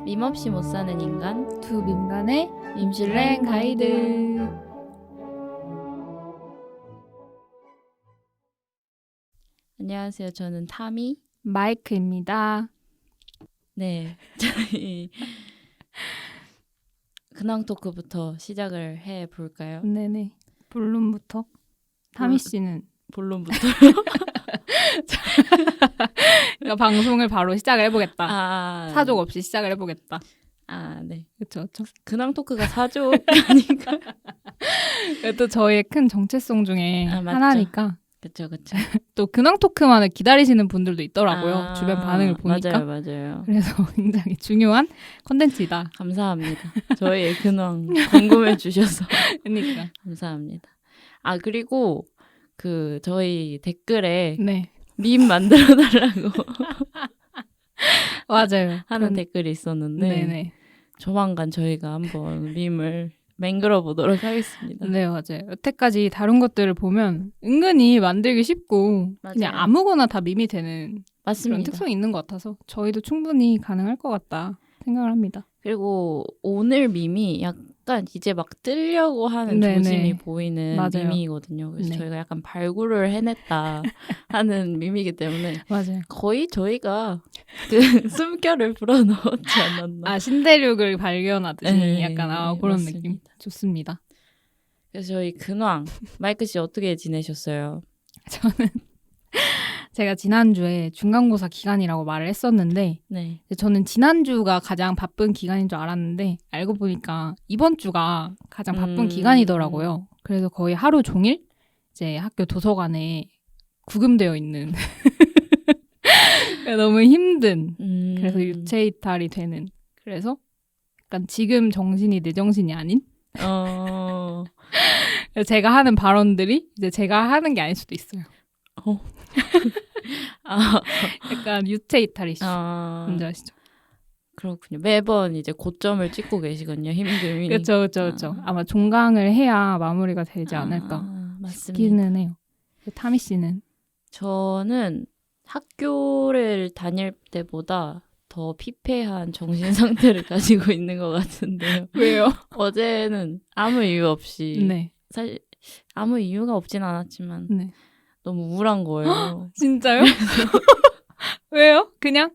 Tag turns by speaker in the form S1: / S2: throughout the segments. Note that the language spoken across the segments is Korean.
S1: 밈 없이 못 사는 인간
S2: 두 민간의
S1: 밈실랭 가이드. 안녕하세요. 저는 타미.
S2: 마이크입니다.
S1: 네, 저희 근황 토크부터 시작을 해볼까요?
S2: 네네. 본론부터. 타미 씨는
S1: 본론부터요?
S2: 그러니까 방송을 바로 시작을 해보겠다. 사족 없이 시작을 해보겠다.
S1: 네.
S2: 그렇죠.
S1: 근황 토크가 사족 아닌가?
S2: 또 저희의 큰 정체성 중에
S1: 맞죠.
S2: 하나니까.
S1: 그렇죠.
S2: 또 근황 토크만을 기다리시는 분들도 있더라고요. 주변 반응을 보니까.
S1: 맞아요.
S2: 그래서 굉장히 중요한 콘텐츠이다.
S1: 감사합니다. 저희의 근황 궁금해 주셔서
S2: 그러니까.
S1: 감사합니다. 그리고 저희 댓글에
S2: 네.
S1: 밈 만들어 달라고
S2: 맞아요.
S1: 하는 댓글이 있었는데
S2: 네네.
S1: 조만간 저희가 한번 밈을 맹글어 보도록 하겠습니다.
S2: 네, 맞아요. 여태까지 다른 것들을 보면 은근히 만들기 쉽고
S1: 맞아요.
S2: 그냥 아무거나 다 밈이 되는
S1: 맞습니다.
S2: 그런 특성이 있는 것 같아서 저희도 충분히 가능할 것 같다 생각을 합니다.
S1: 그리고 오늘 밈이 약간 이제 막 뜨려고 하는
S2: 네네.
S1: 조짐이 보이는
S2: 맞아요.
S1: 밈이거든요. 그래서
S2: 네.
S1: 저희가 약간 발굴을 해냈다 하는 밈이기 때문에
S2: 맞아요.
S1: 거의 저희가 숨결을 불어넣었지 않았나.
S2: 신대륙을 발견하듯이
S1: 네,
S2: 약간 그런
S1: 맞습니다.
S2: 느낌 좋습니다.
S1: 그래서 저희 근황 마이크 씨 어떻게 지내셨어요?
S2: 저는 제가 지난주에 중간고사 기간이라고 말을 했었는데
S1: 네.
S2: 저는 지난주가 가장 바쁜 기간인 줄 알았는데 알고 보니까 이번 주가 가장 바쁜 기간이더라고요. 그래서 거의 하루 종일 이제 학교 도서관에 구금되어 있는 너무 힘든 그래서 유체 이탈이 되는 그래서 약간 지금 정신이 내 정신이 아닌 그래서 제가 하는 발언들이 이제 제가 하는 게 아닐 수도 있어요. 약간 유체 이탈이시죠. 뭔지 아시죠?
S1: 그렇군요. 매번 이제 고점을 찍고 계시군요. 힘듦이.
S2: 그렇죠. 아마 종강을 해야 마무리가 되지 않을까 싶기는 해요. 타미 씨는?
S1: 저는 학교를 다닐 때보다 더 피폐한 정신 상태를 가지고 있는 것 같은데요.
S2: 왜요?
S1: 어제는 아무 이유 없이
S2: 네.
S1: 사실 아무 이유가 없진 않았지만
S2: 네.
S1: 너무 우울한 거예요.
S2: 진짜요? 왜요? 그냥?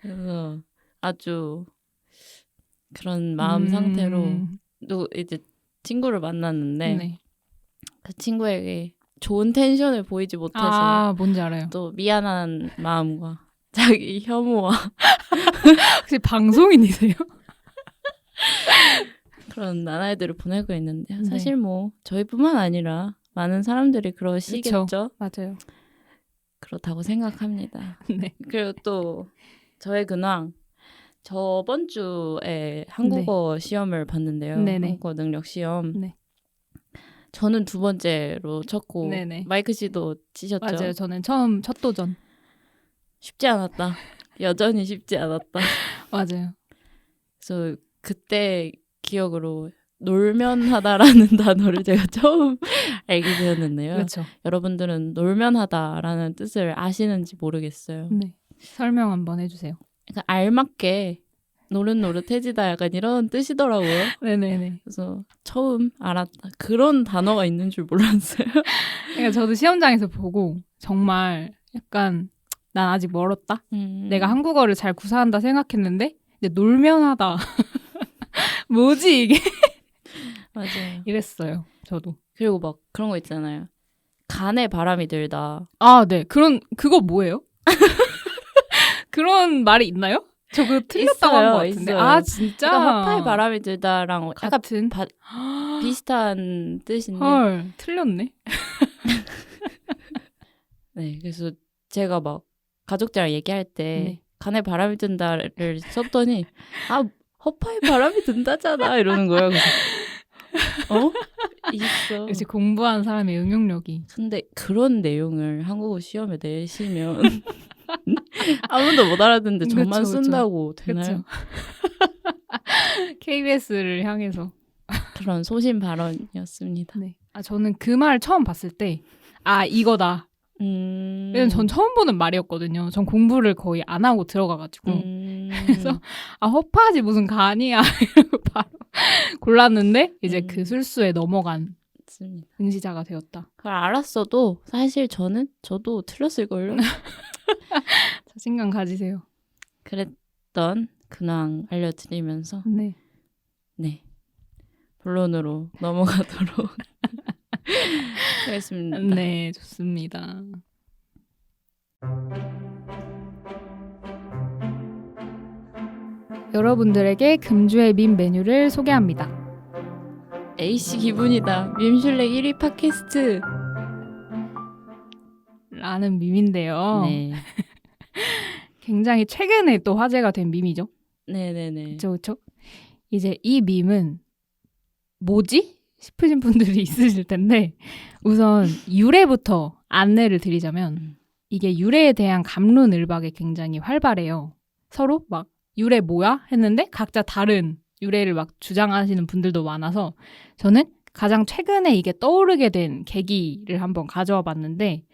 S1: 그래서 아주 그런 마음 상태로 또 이제 친구를 만났는데
S2: 네.
S1: 그 친구에게 좋은 텐션을 보이지 못해서
S2: 뭔지 알아요.
S1: 또 미안한 마음과 자기 혐오와
S2: 혹시 방송인이세요?
S1: 그런 나날들을 보내고 있는데요.
S2: 네.
S1: 사실 뭐 저희뿐만 아니라 많은 사람들이 그러시겠죠.
S2: 그쵸. 맞아요.
S1: 그렇다고 생각합니다.
S2: 네.
S1: 그리고 또 저의 근황 저번 주에 한국어 시험을 봤는데요.
S2: 네네.
S1: 한국어 능력 시험.
S2: 네.
S1: 저는 두 번째로 쳤고
S2: 네네.
S1: 마이크 씨도 치셨죠?
S2: 맞아요. 저는 처음 첫 도전.
S1: 쉽지 않았다. 여전히 쉽지 않았다.
S2: 맞아요.
S1: 그래서 그때 기억으로 놀면하다라는 단어를 제가 처음 알게 되었는데요.
S2: 그렇죠.
S1: 여러분들은 놀면하다라는 뜻을 아시는지 모르겠어요.
S2: 네. 설명 한번 해주세요.
S1: 약간 알맞게 노릇노릇해지다 약간 이런 뜻이더라고요.
S2: 네네네.
S1: 그래서 처음 알았다. 그런 단어가 있는 줄 몰랐어요.
S2: 그러니까 저도 시험장에서 보고 정말 약간 난 아직 멀었다. 내가 한국어를 잘 구사한다 생각했는데 이제 놀면하다. 뭐지 이게?
S1: 맞아요.
S2: 이랬어요. 저도.
S1: 그리고 막 그런 거 있잖아요. 간에 바람이 들다.
S2: 네. 그거 뭐예요? 그런 말이 있나요? 저 그거 틀렸다고 한 것 같은데.
S1: 있어요.
S2: 진짜?
S1: 그러니까 화파에 바람이 들다랑
S2: 같은?
S1: 비슷한 뜻인데.
S2: 헐, 틀렸네.
S1: 네, 그래서 제가 막 가족들이랑 얘기할 때
S2: 네.
S1: 간에 바람이 든다를 썼더니 허파에 바람이 든다잖아 이러는 거예요. 그래서 있어.
S2: 역시 공부한 사람의 응용력이.
S1: 근데 그런 내용을 한국어 시험에 내시면 아무도 못 알아듣는데 저만
S2: 그쵸.
S1: 쓴다고 되나요?
S2: KBS를 향해서.
S1: 그런 소신 발언이었습니다.
S2: 네. 저는 그 말 처음 봤을 때 이거다. 왜냐면 전 처음 보는 말이었거든요. 전 공부를 거의 안 하고 들어가가지고 그래서 허파지 무슨 간이야 이러고 바로 골랐는데 이제 그 술수에 넘어간
S1: 맞습니다.
S2: 응시자가 되었다.
S1: 그걸 알았어도 사실 저도 틀렸을걸요.
S2: 자신감 가지세요.
S1: 그랬던 근황 알려드리면서
S2: 네.
S1: 네, 본론으로 넘어가도록 하겠습니다.
S2: 네, 좋습니다. 여러분들에게 금주의 밈 메뉴를 소개합니다.
S1: A씨 기분이다. 밈슐렉 1위 팟캐스트.
S2: 라는 밈인데요.
S1: 네.
S2: 굉장히 최근에 또 화제가 된 밈이죠.
S1: 네네네.
S2: 그렇죠. 이제 이 밈은 뭐지? 싶으신 분들이 있으실 텐데 우선 유래부터 안내를 드리자면 이게 유래에 대한 갑론을박이 굉장히 활발해요. 서로 막 유래 뭐야? 했는데 각자 다른 유래를 막 주장하시는 분들도 많아서 저는 가장 최근에 이게 떠오르게 된 계기를 한번 가져와 봤는데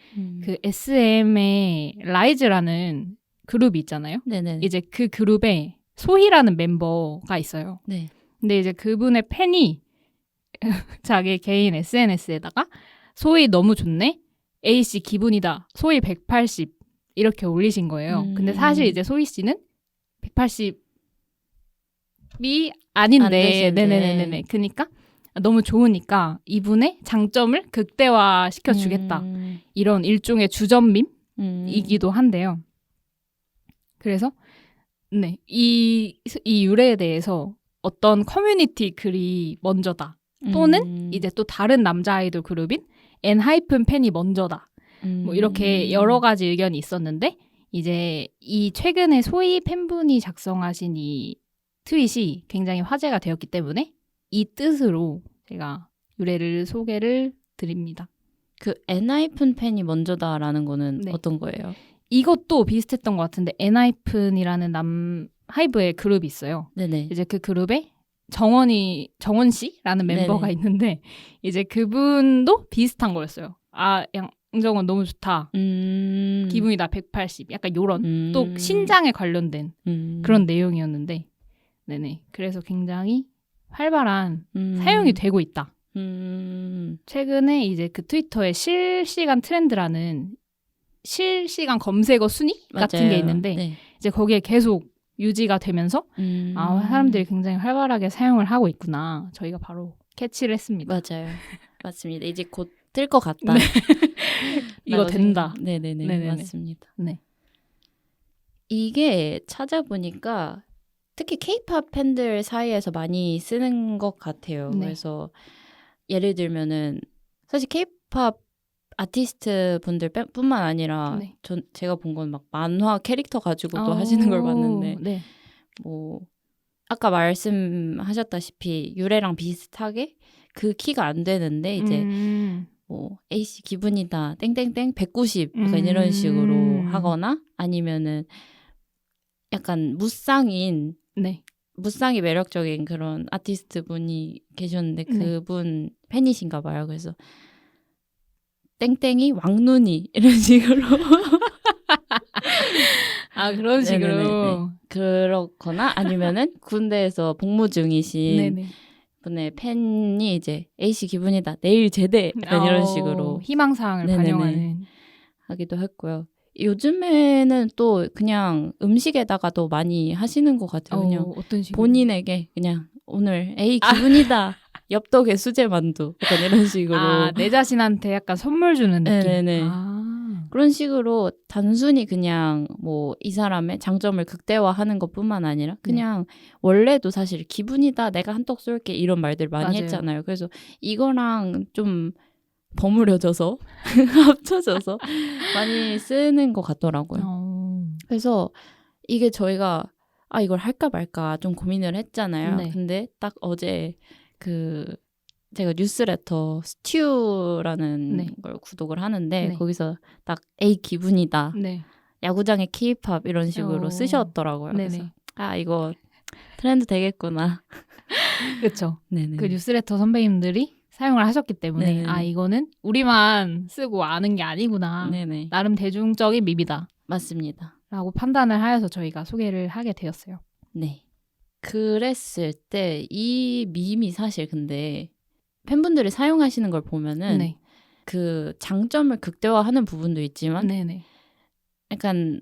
S2: 그 SM의 라이즈라는 그룹이 있잖아요.
S1: 네네.
S2: 이제 그 그룹에 소희라는 멤버가 있어요.
S1: 네.
S2: 근데 이제 그분의 팬이 자기 개인 SNS에다가 소희 너무 좋네? A씨 기분이다. 소희 180 이렇게 올리신 거예요. 근데 사실 이제 소희 씨는 180이 아닌데 네네네네. 그러니까 너무 좋으니까 이분의 장점을 극대화 시켜주겠다. 이런 일종의 주전밈이기도 한데요. 그래서 네, 이 유래에 대해서 어떤 커뮤니티 글이 먼저다. 또는 이제 또 다른 남자 아이돌 그룹인 엔하이픈팬이 먼저다. 뭐 이렇게 여러 가지 의견이 있었는데 이제 이 최근에 소희 팬분이 작성하신 이 트윗이 굉장히 화제가 되었기 때문에 이 뜻으로 제가 유래를 소개를 드립니다.
S1: 그 엔하이픈팬이 먼저다라는 거는
S2: 네.
S1: 어떤 거예요?
S2: 이것도 비슷했던 것 같은데 엔하이픈이라는 하이브의 그룹이 있어요.
S1: 네네.
S2: 이제 그 그룹에 정원 씨라는 멤버가
S1: 네네.
S2: 있는데 이제 그분도 비슷한 거였어요. 아, 양정원 너무 좋다. 기분이 나 180. 약간 요런 또 신장에 관련된 그런 내용이었는데 네네. 그래서 굉장히 활발한 사용이 되고 있다. 최근에 이제 그 트위터에 실시간 트렌드라는 실시간 검색어 순위 같은
S1: 맞아요.
S2: 게 있는데
S1: 네.
S2: 이제 거기에 계속 유지가 되면서 아, 사람들이 굉장히 활발하게 사용을 하고 있구나. 저희가 바로 캐치를 했습니다.
S1: 맞아요. 맞습니다. 이제 곧 뜰 것 같다.
S2: 네. 이거 된다.
S1: 네네네.
S2: 네네네.
S1: 맞습니다.
S2: 네.
S1: 이게 찾아보니까 특히 K-팝 팬들 사이에서 많이 쓰는 것 같아요.
S2: 네.
S1: 그래서 예를 들면은 사실 K-팝 아티스트 분들 뿐만 아니라
S2: 네.
S1: 제가 본 건 막 만화 캐릭터 가지고도 하시는 걸 봤는데
S2: 네.
S1: 뭐 아까 말씀하셨다시피 유래랑 비슷하게 그 키가 안 되는데 이제 뭐 A씨 기분이다 땡땡땡 190 약간 이런 식으로 하거나 아니면은 약간 무쌍이 매력적인 그런 아티스트 분이 계셨는데 그분 팬이신가 봐요. 그래서 땡땡이 왕눈이 이런 식으로
S2: 아, 그런 식으로
S1: 네네네. 그렇거나 아니면은 군대에서 복무 중이신
S2: 네네.
S1: 분의 팬이 이제 A씨 기분이다 내일 제대 약간 이런 식으로
S2: 희망사항을
S1: 네네네.
S2: 반영하는
S1: 하기도 했고요. 요즘에는 또 그냥 음식에다가도 많이 하시는 것 같아요. 그냥
S2: 어떤 식으로?
S1: 본인에게 그냥 오늘 A 기분이다. 엽떡에 수제 만두 약간 이런 식으로
S2: 아, 내 자신한테 약간 선물 주는 느낌.
S1: 네네네.
S2: 아.
S1: 그런 식으로 단순히 그냥 뭐 이 사람의 장점을 극대화하는 것뿐만 아니라 그냥 원래도 사실 기분이다 내가 한턱 쏠게 이런 말들 많이
S2: 맞아요.
S1: 했잖아요. 그래서 이거랑 좀 버무려져서 합쳐져서 많이 쓰는 것 같더라고요. 그래서 이게 저희가 이걸 할까 말까 좀 고민을 했잖아요.
S2: 네.
S1: 근데 딱 어제 제가 뉴스레터 스튜라는 걸 구독을 하는데 거기서 딱 A 기분이다. 야구장의 K-팝 이런 식으로 쓰셨더라고요. 그래서 이거 트렌드 되겠구나.
S2: 그렇죠.
S1: 네네.
S2: 그 뉴스레터 선배님들이 사용을 하셨기 때문에
S1: 네네.
S2: 이거는 우리만 쓰고 아는 게 아니구나.
S1: 네네.
S2: 나름 대중적인 밈이다.
S1: 맞습니다.
S2: 라고 판단을 하여서 저희가 소개를 하게 되었어요.
S1: 네. 그랬을 때 이 밈이 사실 근데 팬분들이 사용하시는 걸 보면은
S2: 네.
S1: 그 장점을 극대화하는 부분도 있지만
S2: 네네.
S1: 약간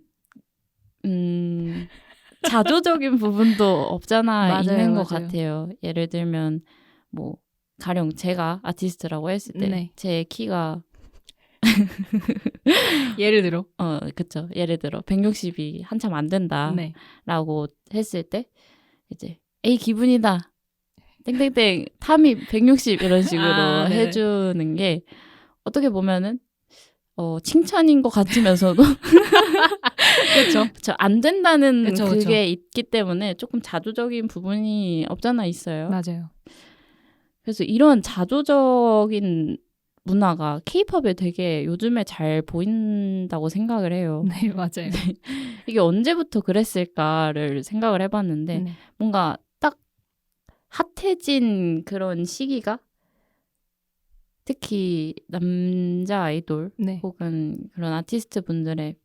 S1: 자조적인 부분도 없잖아
S2: 맞아요,
S1: 있는 것
S2: 맞아요.
S1: 같아요. 예를 들면 뭐 가령 제가 아티스트라고 했을 때 제 키가
S2: 예를 들어
S1: 그쵸. 예를 들어 160이 한참 안 된다라고 했을 때 이제 에이 기분이다. 땡땡땡 탐이 160 이런 식으로 해주는 게 어떻게 보면은 칭찬인 것 같으면서도 그렇죠. 안 된다는 그게 그쵸. 있기 때문에 조금 자조적인 부분이 없잖아 있어요.
S2: 맞아요.
S1: 그래서 이런 자조적인 문화가 K-팝에 되게 요즘에 잘 보인다고 생각을 해요.
S2: 네, 맞아요.
S1: 이게 언제부터 그랬을까를 생각을 해봤는데 뭔가 딱 핫해진 그런 시기가 특히 남자 아이돌 혹은 그런 아티스트 분들의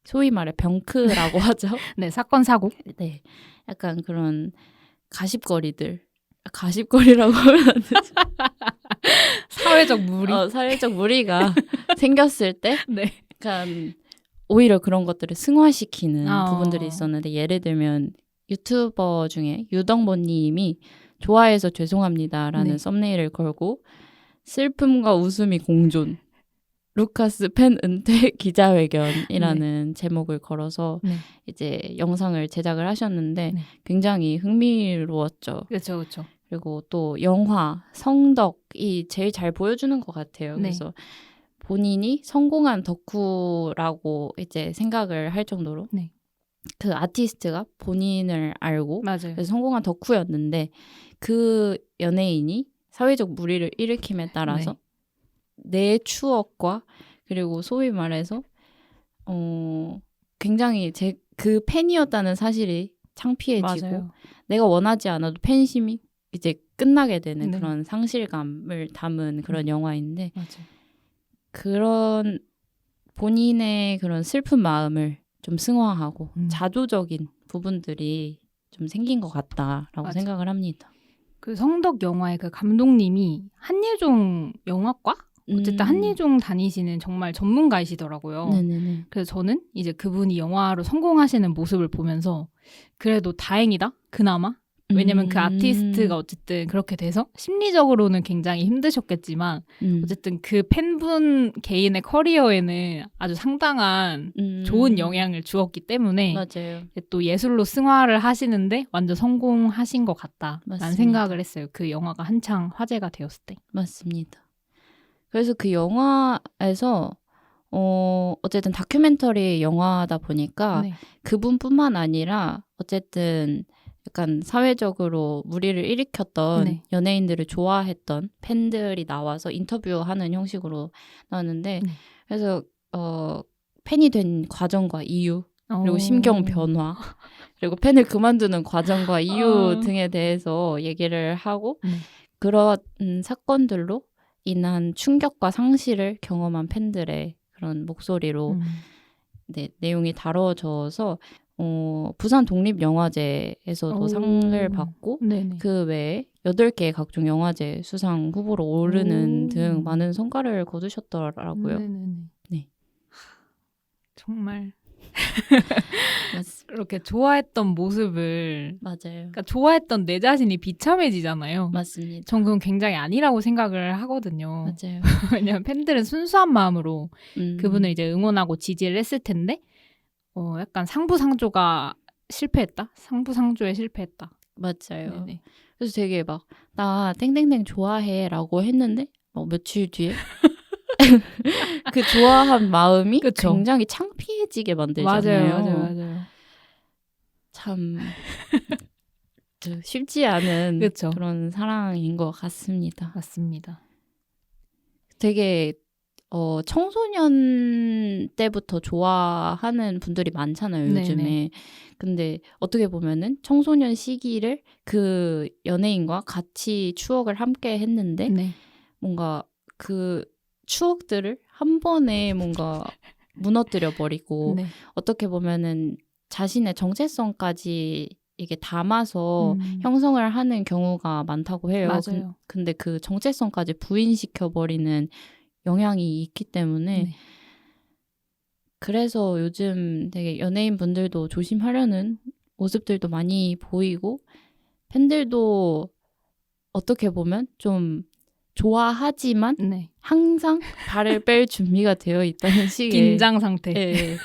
S1: 소위 말해 병크라고 하죠.
S2: 네, 사건 사고.
S1: 네, 약간 그런 가십거리라고 하면 안 되죠.
S2: 사회적 무리.
S1: 사회적 무리가 생겼을 때 약간 오히려 그런 것들을 승화시키는 부분들이 있었는데 예를 들면 유튜버 중에 유덩보님이 좋아해서 죄송합니다라는 썸네일을 걸고 슬픔과 웃음이 공존 루카스 팬 은퇴 기자회견이라는 제목을 걸어서 이제 영상을 제작을 하셨는데 굉장히 흥미로웠죠.
S2: 그렇죠, 그렇죠.
S1: 그리고 또 영화 성덕이 제일 잘 보여주는 것 같아요. 그래서 본인이 성공한 덕후라고 이제 생각을 할 정도로 그 아티스트가 본인을 알고 그래서 성공한 덕후였는데 그 연예인이 사회적 무리를 일으킴에 따라서 내 추억과 그리고 소위 말해서 굉장히 그 팬이었다는 사실이 창피해지고 내가 원하지 않아도 팬심이 이제 끝나게 되는 그런 상실감을 담은 그런 영화인데 그런 본인의 그런 슬픈 마음을 좀 승화하고 자조적인 부분들이 좀 생긴 것 같다라고 생각을 합니다.
S2: 그 성덕 영화의 그 감독님이 한예종 영화과? 어쨌든 한예종 다니시는 정말 전문가이시더라고요.
S1: 네네네.
S2: 그래서 저는 이제 그분이 영화로 성공하시는 모습을 보면서 그래도 다행이다, 그나마. 왜냐면 그 아티스트가 어쨌든 그렇게 돼서 심리적으로는 굉장히 힘드셨겠지만 어쨌든 그 팬분 개인의 커리어에는 아주 상당한 좋은 영향을 주었기 때문에
S1: 맞아요.
S2: 또 예술로 승화를 하시는데 완전 성공하신 것 같다라는 생각을 했어요. 그 영화가 한창 화제가 되었을 때.
S1: 맞습니다. 그래서 그 영화에서 어쨌든 다큐멘터리 영화다 보니까 그분뿐만 아니라 어쨌든 약간 사회적으로 무리를 일으켰던 연예인들을 좋아했던 팬들이 나와서 인터뷰하는 형식으로 나왔는데 그래서 팬이 된 과정과 이유 그리고 심경 변화 그리고 팬을 그만두는 과정과 이유 등에 대해서 얘기를 하고 그런 사건들로 인한 충격과 상실을 경험한 팬들의 그런 목소리로 내용이 다뤄져서 부산 독립영화제에서도 상을 받고 그 외에 8개의 각종 영화제 수상 후보로 오르는 등 많은 성과를 거두셨더라고요. 네.
S2: 정말 이렇게 좋아했던 모습을
S1: 맞아요.
S2: 그러니까 좋아했던 내 자신이 비참해지잖아요.
S1: 맞습니다.
S2: 전 그건 굉장히 아니라고 생각을 하거든요.
S1: 맞아요.
S2: 왜냐면 팬들은 순수한 마음으로 그분을 이제 응원하고 지지를 했을 텐데 약간 상부상조가 실패했다? 상부상조에 실패했다.
S1: 맞아요.
S2: 네네.
S1: 그래서 되게 막 나 땡땡땡 좋아해 라고 했는데 며칠 뒤에 그 좋아한 마음이 그쵸? 굉장히 창피해지게 만들잖아요.
S2: 맞아요.
S1: 참 쉽지 않은
S2: 그쵸?
S1: 그런 사랑인 것 같습니다.
S2: 맞습니다.
S1: 되게 청소년 때부터 좋아하는 분들이 많잖아요, 요즘에. 네네. 근데 어떻게 보면은 청소년 시기를 그 연예인과 같이 추억을 함께 했는데 뭔가 그 추억들을 한 번에 뭔가 무너뜨려 버리고
S2: 네.
S1: 어떻게 보면은 자신의 정체성까지 이게 담아서 형성을 하는 경우가 많다고 해요.
S2: 맞아요.
S1: 근데 그 정체성까지 부인시켜 버리는 영향이 있기 때문에
S2: 네.
S1: 그래서 요즘 되게 연예인 분들도 조심하려는 모습들도 많이 보이고 팬들도 어떻게 보면 좀 좋아하지만
S2: 네.
S1: 항상 발을 뺄 준비가 되어 있다는 식의
S2: 긴장 상태.
S1: 예,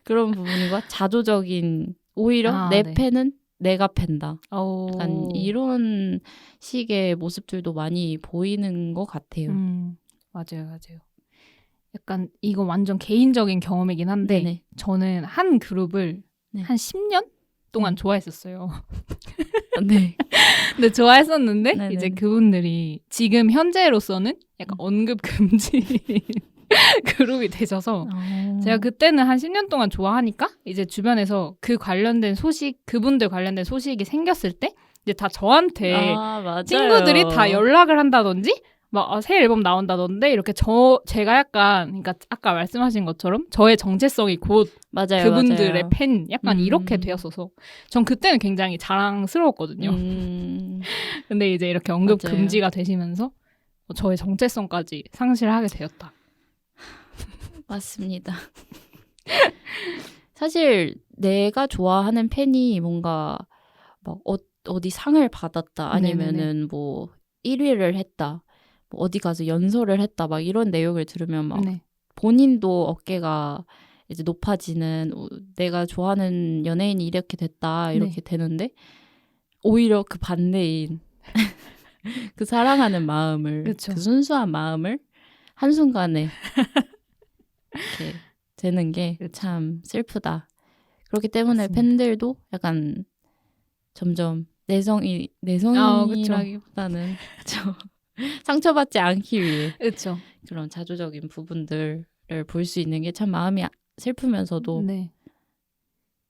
S1: 그런 부분과 자조적인 오히려 내
S2: 네.
S1: 팬은 내가 팬다.
S2: 오.
S1: 약간 이런 식의 모습들도 많이 보이는 것 같아요.
S2: 맞아요, 맞아요. 약간 이거 완전 개인적인 경험이긴 한데
S1: 네네.
S2: 저는 한 그룹을
S1: 네.
S2: 한 10년 동안 좋아했었어요.
S1: 네.
S2: 근데 좋아했었는데
S1: 네네네.
S2: 이제 그분들이 지금 현재로서는 약간 언급 금지 그룹이 되셔서 제가 그때는 한 10년 동안 좋아하니까 이제 주변에서 그 관련된 소식, 그분들 관련된 소식이 생겼을 때 이제 다 저한테
S1: 맞아요.
S2: 친구들이 다 연락을 한다든지 막 새 앨범 나온다던데 이렇게 제가 약간 그러니까 아까 말씀하신 것처럼 저의 정체성이 곧
S1: 맞아요,
S2: 그분들의
S1: 맞아요.
S2: 팬 약간 이렇게 되었어서 전 그때는 굉장히 자랑스러웠거든요. 근데 이제 이렇게 언급
S1: 맞아요.
S2: 금지가 되시면서 저의 정체성까지 상실하게 되었다.
S1: 맞습니다. 사실 내가 좋아하는 팬이 뭔가 막 어디 상을 받았다 아니면은 뭐 1위를 했다. 뭐 어디 가서 연설을 했다. 막 이런 내용을 들으면 막
S2: 네.
S1: 본인도 어깨가 이제 높아지는 내가 좋아하는 연예인이 이렇게 됐다. 이렇게 되는데 오히려 그 반대인 그 사랑하는 마음을
S2: 그쵸.
S1: 그 순수한 마음을 한순간에 이렇게 되는 게 참 슬프다. 그렇기 때문에
S2: 맞습니다.
S1: 팬들도 약간 점점 내성이라기보다는 상처받지 않기 위해
S2: 그렇죠.
S1: 그런 자조적인 부분들을 볼 수 있는 게 참 마음이 슬프면서도
S2: 네.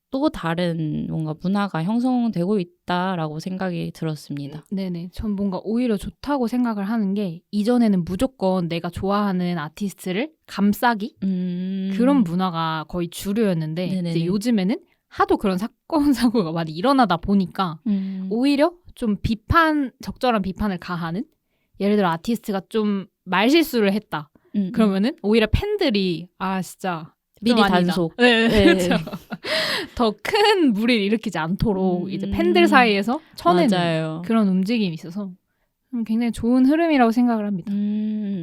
S1: 또 다른 뭔가 문화가 형성되고 있다라고 생각이 들었습니다.
S2: 네네. 전 뭔가 오히려 좋다고 생각을 하는 게 이전에는 무조건 내가 좋아하는 아티스트를 감싸기 그런 문화가 거의 주류였는데 이제 요즘에는 하도 그런 사건 사고가 많이 일어나다 보니까 오히려 좀 적절한 비판을 가하는 예를 들어 아티스트가 좀 말실수를 했다. 그러면은 오히려 팬들이 진짜
S1: 미리 단속.
S2: 네. 그렇죠. 더 큰 무리를 일으키지 않도록 이제 팬들 사이에서 쳐내는
S1: 맞아요.
S2: 그런 움직임이 있어서 굉장히 좋은 흐름이라고 생각을 합니다.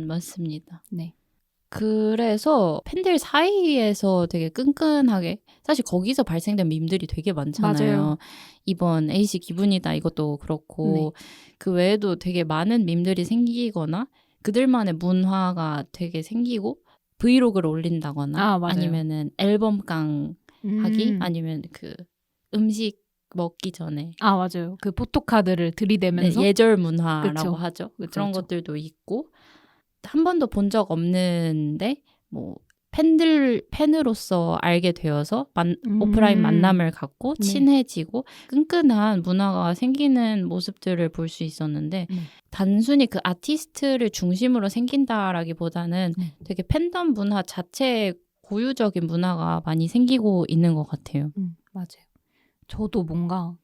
S1: 맞습니다.
S2: 네.
S1: 그래서 팬들 사이에서 되게 끈끈하게 사실 거기서 발생된 밈들이 되게 많잖아요.
S2: 맞아요.
S1: 이번 AC 기분이다 이것도 그렇고 그 외에도 되게 많은 밈들이 생기거나 그들만의 문화가 되게 생기고 브이로그를 올린다거나 아니면은 앨범깡 하기 아니면 그 음식 먹기 전에
S2: 맞아요. 그 포토카드를 들이대면서
S1: 예절 문화라고 하죠.
S2: 그쵸.
S1: 그런 것들도 있고 한 번도 본 적 없는데 뭐 팬으로서 알게 되어서 오프라인 만남을 갖고 친해지고 끈끈한 문화가 생기는 모습들을 볼 수 있었는데 단순히 그 아티스트를 중심으로 생긴다라기보다는 되게 팬덤 문화 자체의 고유적인 문화가 많이 생기고 있는 것 같아요.
S2: 맞아요. 저도 뭔가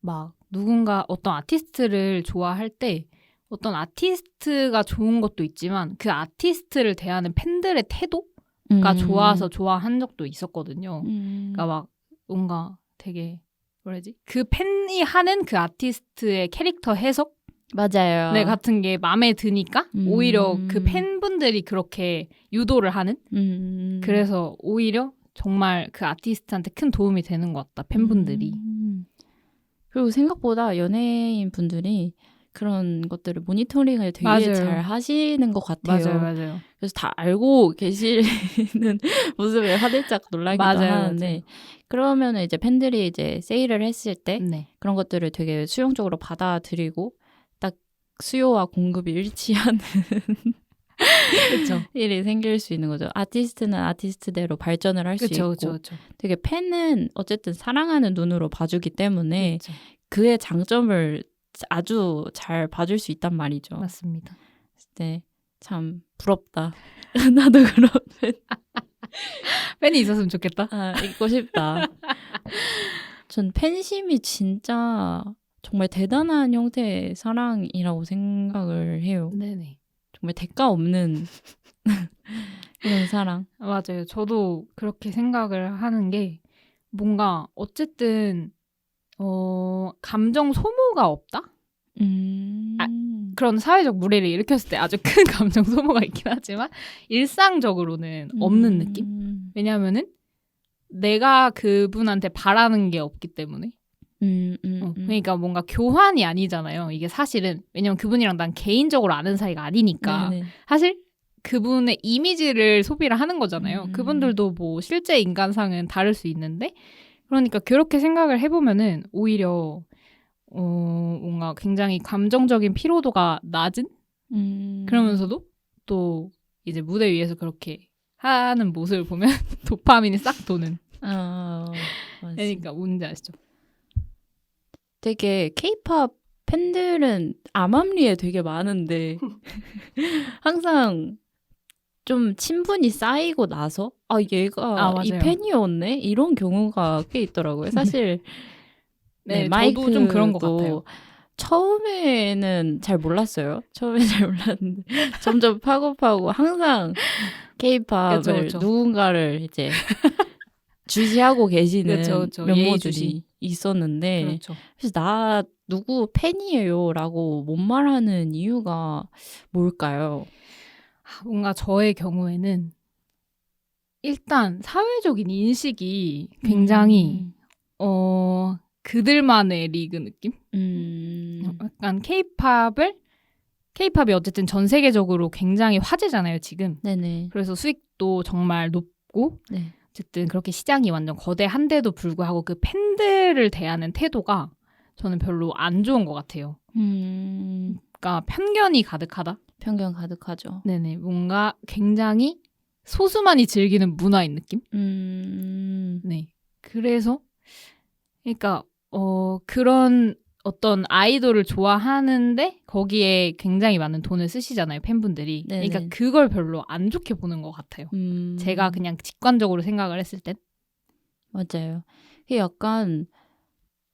S2: 막 누군가 어떤 아티스트를 좋아할 때 어떤 아티스트가 좋은 것도 있지만 그 아티스트를 대하는 팬들의 태도가 좋아서 좋아한 적도 있었거든요. 그러니까 막 뭔가 되게 그 팬이 하는 그 아티스트의 캐릭터 해석
S1: 맞아요.
S2: 네, 같은 게 마음에 드니까 오히려 그 팬분들이 그렇게 유도를 하는 그래서 오히려 정말 그 아티스트한테 큰 도움이 되는 것 같다. 팬분들이.
S1: 그리고 생각보다 연예인 분들이 그런 것들을 모니터링을 되게
S2: 맞아요.
S1: 잘 하시는 것 같아요.
S2: 맞아요.
S1: 그래서 다 알고 계시는 모습에 화들짝 놀라기도 하는데
S2: 맞아요.
S1: 그러면 이제 팬들이 이제 세일을 했을 때 그런 것들을 되게 수용적으로 받아들이고 딱 수요와 공급이 일치하는 일이 생길 수 있는 거죠. 아티스트는 아티스트대로 발전을 할 수 있고 되게 팬은 어쨌든 사랑하는 눈으로 봐주기 때문에 그의 장점을 아주 잘 봐줄 수 있단 말이죠.
S2: 맞습니다.
S1: 네, 참 부럽다. 나도 그런 팬.
S2: 팬이 있었으면 좋겠다.
S1: 있고 싶다. 전 팬심이 진짜 정말 대단한 형태의 사랑이라고 생각을 해요.
S2: 네네.
S1: 정말 대가 없는 그런 사랑.
S2: 맞아요. 저도 그렇게 생각을 하는 게 뭔가 어쨌든 감정 소모가 없다? 그런 사회적 무례를 일으켰을 때 아주 큰 감정 소모가 있긴 하지만 일상적으로는 없는 느낌? 왜냐하면은 내가 그분한테 바라는 게 없기 때문에 그러니까 뭔가 교환이 아니잖아요. 이게 사실은 왜냐면 그분이랑 난 개인적으로 아는 사이가 아니니까 네네. 사실 그분의 이미지를 소비를 하는 거잖아요. 그분들도 뭐 실제 인간상은 다를 수 있는데 그러니까 그렇게 생각을 해보면은 오히려 뭔가 굉장히 감정적인 피로도가 낮은 그러면서도 또 이제 무대 위에서 그렇게 하는 모습을 보면 도파민이 싹 도는 그러니까 뭔지 아시죠?
S1: 되게 케이팝 팬들은 암암리에 되게 많은데 항상 좀 친분이 쌓이고 나서 얘가 이 팬이었네? 이런 경우가 꽤 있더라고요. 사실
S2: 네, 저도 좀 그런 것 같아요.
S1: 처음에는 잘 몰랐어요. 처음에 잘 몰랐는데 점점 파고 항상 케이팝을 누군가를 이제 주시하고 계시는 면모들이 있었는데 그래서 나 누구 팬이에요 라고 못 말하는 이유가 뭘까요?
S2: 뭔가 저의 경우에는 일단 사회적인 인식이 굉장히 그들만의 리그 느낌? 약간 케이팝이 어쨌든 전 세계적으로 굉장히 화제잖아요, 지금.
S1: 네네.
S2: 그래서 수익도 정말 높고 네. 어쨌든 그렇게 시장이 완전 거대한데도 불구하고 그 팬들을 대하는 태도가 저는 별로 안 좋은 것 같아요. 그러니까 편견이 가득하다?
S1: 편견 가득하죠.
S2: 네네. 뭔가 굉장히 소수만이 즐기는 문화인 느낌? 네. 그래서 그러니까 그런 어떤 아이돌을 좋아하는데 거기에 굉장히 많은 돈을 쓰시잖아요, 팬분들이. 네네. 그러니까 그걸 별로 안 좋게 보는 것 같아요. 제가 그냥 직관적으로 생각을 했을 땐.
S1: 맞아요. 이게 약간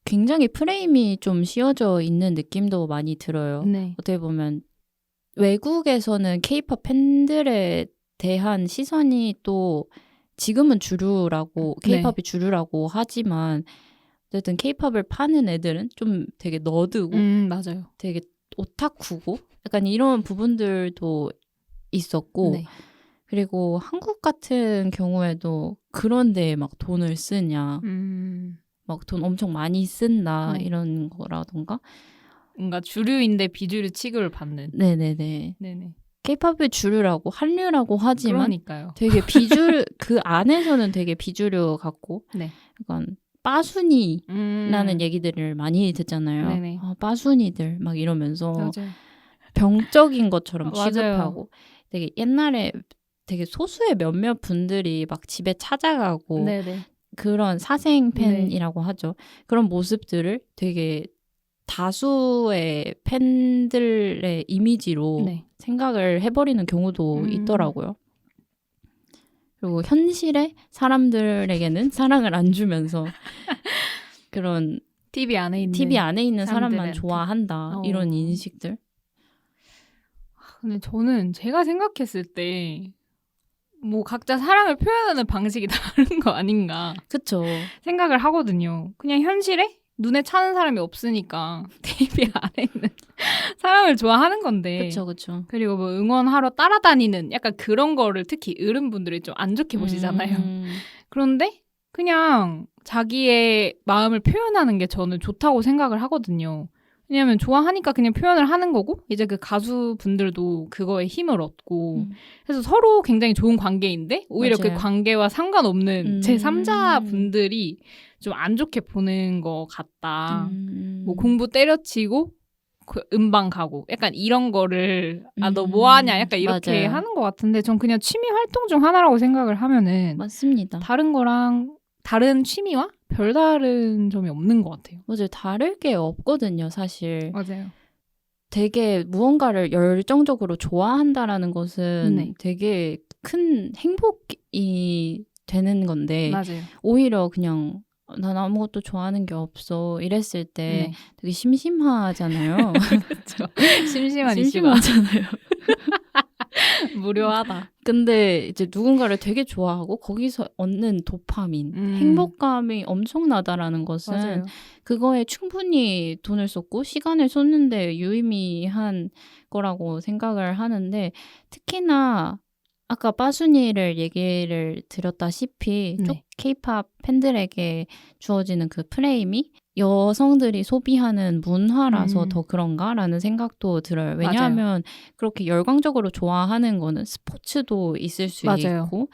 S1: 굉장히 프레임이 좀 씌워져 있는 느낌도 많이 들어요. 네. 어떻게 보면 외국에서는 케이팝 팬들에 대한 시선이 또 지금은 주류라고 케이팝이 주류라고 하지만 어쨌든 케이팝을 파는 애들은 좀 되게 너드고
S2: 맞아요.
S1: 되게 오타쿠고 약간 이런 부분들도 있었고 네. 그리고 한국 같은 경우에도 그런 데에 막 돈을 쓰냐 막 돈 엄청 많이 쓴다 이런 거라던가
S2: 뭔가 주류인데 비주류 취급을 받는
S1: 네네네 케이팝의 주류라고 한류라고 하지만 그러니까요. 되게 그 안에서는 되게 비주류 같고 네. 약간 빠순이라는 얘기들을 많이 듣잖아요. 빠순이들 막 이러면서 맞아요. 병적인 것처럼 취급하고 되게 옛날에 되게 소수의 몇몇 분들이 막 집에 찾아가고 네네. 그런 사생 팬이라고 하죠. 그런 모습들을 되게 다수의 팬들의 이미지로 생각을 해버리는 경우도 있더라고요. 그리고 현실의 사람들에게는 사랑을 안 주면서 그런
S2: TV 안에
S1: 있는 사람만 좋아한다 이런 인식들.
S2: 근데 저는 제가 생각했을 때 뭐 각자 사랑을 표현하는 방식이 다른 거 아닌가
S1: 그쵸
S2: 생각을 하거든요. 그냥 현실에 눈에 차는 사람이 없으니까 TV 안에 있는 사람을 좋아하는 건데
S1: 그쵸
S2: 그리고 뭐 응원하러 따라다니는 약간 그런 거를 특히 어른분들이 좀 안 좋게 보시잖아요. 그런데 그냥 자기의 마음을 표현하는 게 저는 좋다고 생각을 하거든요. 왜냐면 좋아하니까 그냥 표현을 하는 거고 이제 그 가수분들도 그거에 힘을 얻고 그래서 서로 굉장히 좋은 관계인데 오히려 맞아요. 그 관계와 상관없는 제3자 분들이 좀 안 좋게 보는 것 같다. 뭐 공부 때려치고 음방 가고 약간 이런 거를 너 뭐하냐 약간 이렇게 맞아요. 하는 것 같은데 전 그냥 취미 활동 중 하나라고 생각을 하면은
S1: 맞습니다.
S2: 다른 거랑 다른 취미와 별다른 점이 없는 것 같아요.
S1: 맞아요. 다를 게 없거든요, 사실.
S2: 맞아요.
S1: 되게 무언가를 열정적으로 좋아한다라는 것은 되게 큰 행복이 되는 건데
S2: 맞아요.
S1: 오히려 그냥 난 아무것도 좋아하는 게 없어 이랬을 때
S2: 네.
S1: 되게 심심하잖아요.
S2: 그렇죠. 심심한 이슈가
S1: 심심하잖아요.
S2: 무료하다.
S1: 근데 이제 누군가를 되게 좋아하고 거기서 얻는 도파민, 행복감이 엄청나다라는 것은
S2: 맞아요.
S1: 그거에 충분히 돈을 썼고 시간을 쏟는데 유의미한 거라고 생각을 하는데 특히나 아까 빠순이를 얘기를 드렸다시피 쭉
S2: 네.
S1: K-팝 팬들에게 주어지는 그 프레임이 여성들이 소비하는 문화라서 더 그런가라는 생각도 들어요. 왜냐하면
S2: 맞아요.
S1: 그렇게 열광적으로 좋아하는 거는 스포츠도 있을 수
S2: 맞아요.
S1: 있고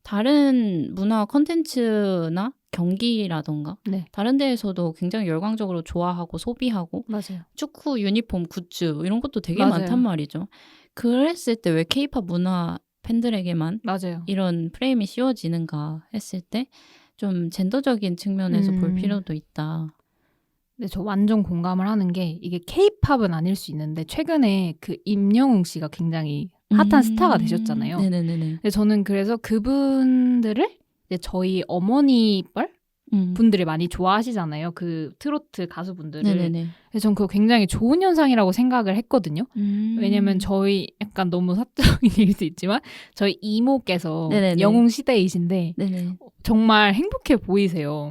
S1: 다른 문화 콘텐츠나 경기라던가
S2: 네.
S1: 다른 데에서도 굉장히 열광적으로 좋아하고 소비하고
S2: 맞아요.
S1: 축구 유니폼 굿즈 이런 것도 되게
S2: 맞아요.
S1: 많단 말이죠. 그랬을 때 왜 K-팝 문화 팬들에게만
S2: 맞아요.
S1: 이런 프레임이 씌워지는가 했을 때 좀 젠더적인 측면에서 볼 필요도 있다.
S2: 네, 저 완전 공감을 하는 게 이게 K-팝은 아닐 수 있는데 최근에 그 임영웅 씨가 굉장히 핫한 스타가 되셨잖아요.
S1: 네네네네.
S2: 근데 저는 그래서 그분들을 이제 저희 어머니뻘 분들이 많이 좋아하시잖아요. 그 트로트 가수분들을.
S1: 네네네.
S2: 그래서 전 그거 굉장히 좋은 현상이라고 생각을 했거든요. 왜냐면 저희 약간 너무 사적인 일일 수 있지만 저희 이모께서
S1: 네네네.
S2: 영웅 시대이신데
S1: 네네.
S2: 정말 행복해 보이세요.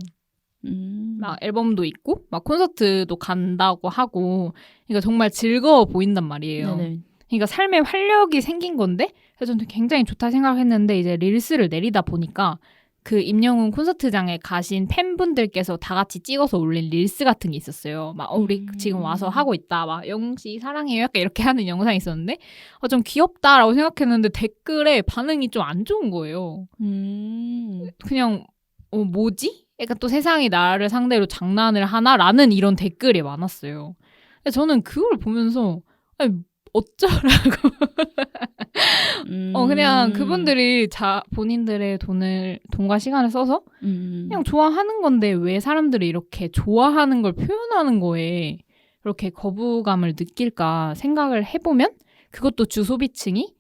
S2: 막 앨범도 있고 막 콘서트도 간다고 하고 그러니까 정말 즐거워 보인단 말이에요.
S1: 네네.
S2: 그러니까 삶에 활력이 생긴 건데 그래서 저는 굉장히 좋다 생각했는데 이제 릴스를 내리다 보니까 그 임영웅 콘서트장에 가신 팬분들께서 다 같이 찍어서 올린 릴스 같은 게 있었어요. 막 우리 지금 와서 하고 있다. 막 영웅 씨 사랑해요. 약간 이렇게 하는 영상이 있었는데 좀 귀엽다라고 생각했는데 댓글에 반응이 좀 안 좋은 거예요. 그냥 뭐지? 약간 또 세상이 나를 상대로 장난을 하나라는 이런 댓글이 많았어요. 저는 그걸 보면서 아니, 어쩌라고 그냥 그분들이 본인들의 돈과 시간을 써서 그냥 좋아하는 건데 왜 사람들이 이렇게 좋아하는 걸 표현하는 거에 이렇게 거부감을 느낄까 생각을 해보면 그것도 주소비층이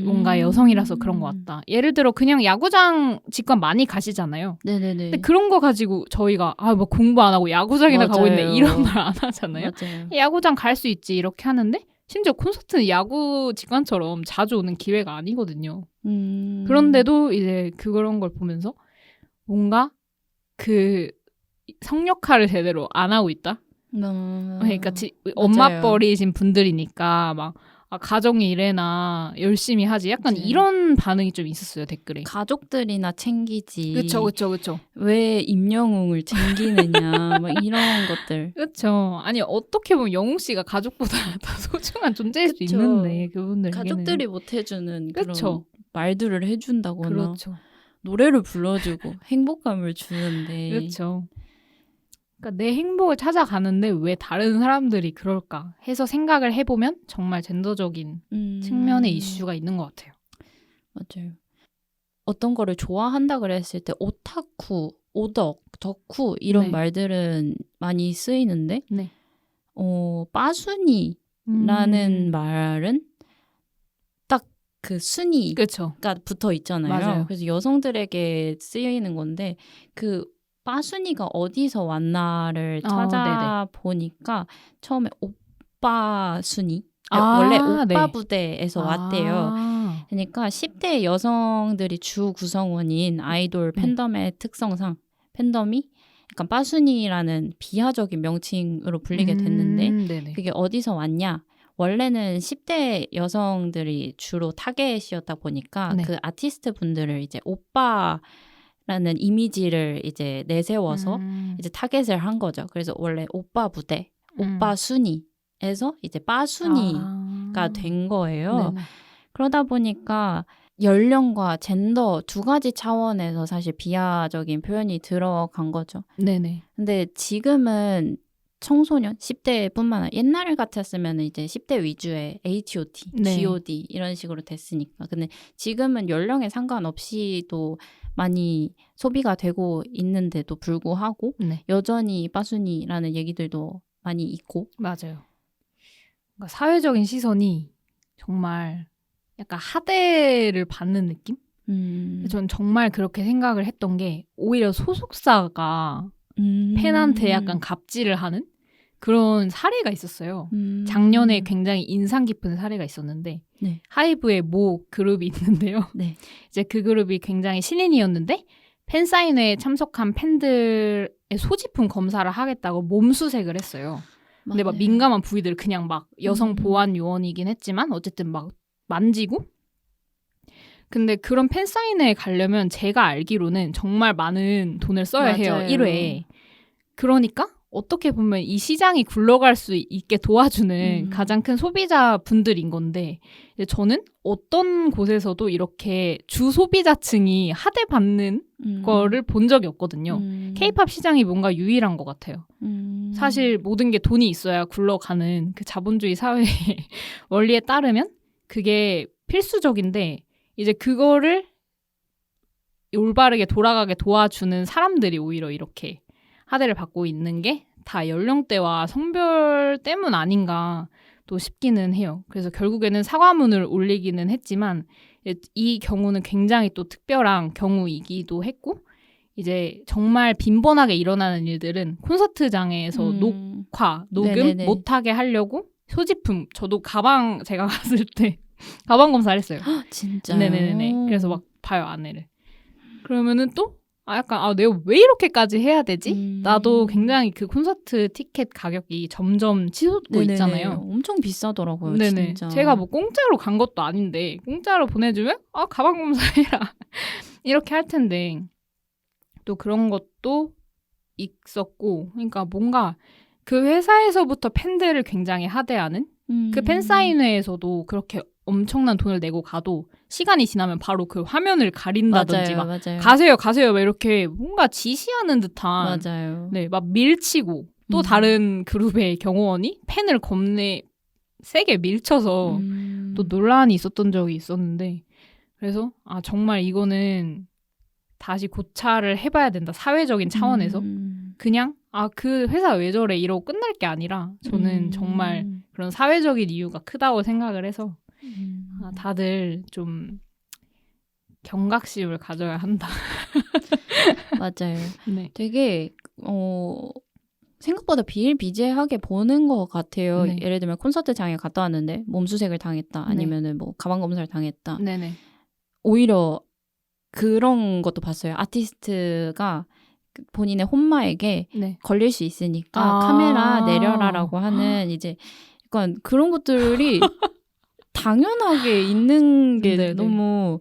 S2: 뭔가 여성이라서 그런 것 같다. 예를 들어 그냥 야구장 직관 많이 가시잖아요.
S1: 네네네.
S2: 근데 그런 거 가지고 저희가 뭐 공부 안 하고 야구장이나 가고 있네 이런 말 안 하잖아요.
S1: 맞아요.
S2: 야구장 갈 수 있지 이렇게 하는데 심지어 콘서트는 야구 직관처럼 자주 오는 기회가 아니거든요. 그런데도 이제 그런 걸 보면서 뭔가 그 성역할을 제대로 안 하고 있다. 그러니까 엄마뻘이신 분들이니까 막 가정의 일에나 열심히 하지. 약간 이런 반응이 좀 있었어요, 댓글에.
S1: 가족들이나 챙기지.
S2: 그쵸.
S1: 왜 임영웅을 챙기느냐. 막 이런 것들.
S2: 그쵸. 아니, 어떻게 보면 영웅 씨가 가족보다 더 소중한 존재일 수 있는데, 그분들에게는.
S1: 가족들이 못 해주는
S2: 그쵸.
S1: 그런 말들을 해준다거나.
S2: 그렇죠.
S1: 노래를 불러주고 행복감을 주는데.
S2: 그렇죠. 그러니까 내 행복을 찾아가는데 왜 다른 사람들이 그럴까 해서 생각을 해보면 정말 젠더적인 측면의 이슈가 있는 것 같아요.
S1: 맞아요. 어떤 거를 좋아한다 그랬을 때 오타쿠, 오덕, 덕후 이런 말들은 많이 쓰이는데 빠순이라는 말은 딱 그 순위가 붙어 있잖아요.
S2: 맞아요.
S1: 그래서 여성들에게 쓰이는 건데 그 빠순이가 어디서 왔나를 찾아보니까 처음에 오빠 순이 원래 오빠 부대에서 왔대요. 그러니까 10대 여성들이 주 구성원인 아이돌 팬덤의 특성상 팬덤이 약간 빠순이라는 비하적인 명칭으로 불리게 됐는데 그게 어디서 왔냐? 원래는 10대 여성들이 주로 타겟이었다 보니까 그 아티스트 분들을 이제 오빠 라는 이미지를 이제 내세워서 이제 타겟을 한 거죠. 그래서 원래 오빠 부대, 오빠 순위에서 이제 빠순이가 된 거예요. 그러다 보니까 연령과 젠더 두 가지 차원에서 사실 비하적인 표현이 들어간 거죠.
S2: 네네.
S1: 근데 지금은 청소년, 10대뿐만 아니라 옛날 같았으면 이제 10대 위주의 H.O.T, G.O.D 이런 식으로 됐으니까. 근데 지금은 연령에 상관없이도 많이 소비가 되고 있는데도 불구하고 여전히 빠순이라는 얘기들도 많이 있고.
S2: 맞아요. 그러니까 사회적인 시선이 정말 약간 하대를 받는 느낌? 전 정말 그렇게 생각을 했던 게 오히려 소속사가 팬한테 약간 갑질을 하는 그런 사례가 있었어요. 작년에 굉장히 인상 깊은 사례가 있었는데
S1: 네.
S2: 하이브의 모 그룹이 있는데요.
S1: 네.
S2: 이제 그 그룹이 굉장히 신인이었는데 팬사인회에 참석한 팬들의 소지품 검사를 하겠다고 몸수색을 했어요. 근데 막 민감한 부위들 그냥 막 여성 보안 요원이긴 했지만 어쨌든 막 만지고. 근데 그런 팬사인회에 가려면 제가 알기로는 정말 많은 돈을 써야 해요. 1회에. 그러니까 어떻게 보면 이 시장이 굴러갈 수 있게 도와주는 가장 큰 소비자 분들인 건데 저는 어떤 곳에서도 이렇게 주 소비자층이 하대받는 거를 본 적이 없거든요. K-팝 시장이 뭔가 유일한 것 같아요. 사실 모든 게 돈이 있어야 굴러가는 그 자본주의 사회의 원리에 따르면 그게 필수적인데 이제 그거를 올바르게 돌아가게 도와주는 사람들이 오히려 이렇게 하대를 받고 있는 게 다 연령대와 성별 때문 아닌가 또 싶기는 해요. 그래서 결국에는 사과문을 올리기는 했지만 이 경우는 굉장히 또 특별한 경우이기도 했고 이제 정말 빈번하게 일어나는 일들은 콘서트장에서 녹화, 녹음 네네네. 못하게 하려고 소지품 저도 가방 제가 갔을 때 가방 검사를 했어요.
S1: 진짜요?
S2: 네네네. 그래서 막 봐요 안에를. 그러면은 또 내가 왜 이렇게까지 해야 되지? 나도 굉장히 그 콘서트 티켓 가격이 점점 치솟고 네네네. 있잖아요.
S1: 엄청 비싸더라고요.
S2: 네네.
S1: 진짜.
S2: 제가 뭐 공짜로 간 것도 아닌데 공짜로 보내주면 가방 검사해라 이렇게 할 텐데 또 그런 것도 있었고 그러니까 뭔가 그 회사에서부터 팬들을 굉장히 하대하는 그 팬사인회에서도 그렇게 엄청난 돈을 내고 가도 시간이 지나면 바로 그 화면을 가린다든지
S1: 맞아요.
S2: 가세요 막 이렇게 뭔가 지시하는 듯한
S1: 맞아요.
S2: 네, 막 밀치고 또 다른 그룹의 경호원이 팬을 겁내 세게 밀쳐서 또 논란이 있었던 적이 있었는데 그래서 정말 이거는 다시 고찰을 해봐야 된다. 사회적인 차원에서 그냥 그 회사 왜 저래 이러고 끝날 게 아니라 저는 정말 그런 사회적인 이유가 크다고 생각을 해서 다들 좀 경각심을 가져야 한다.
S1: 맞아요.
S2: 네.
S1: 되게 생각보다 비일비재하게 보는 것 같아요.
S2: 네.
S1: 예를 들면 콘서트장에 갔다 왔는데 몸수색을 당했다. 아니면은 뭐 가방 검사를 당했다.
S2: 네네.
S1: 오히려 그런 것도 봤어요. 아티스트가 본인의 혼마에게
S2: 네.
S1: 걸릴 수 있으니까 카메라 내려라라고 하는 이제 약간 그런 것들이 당연하게 있는 게 네네. 너무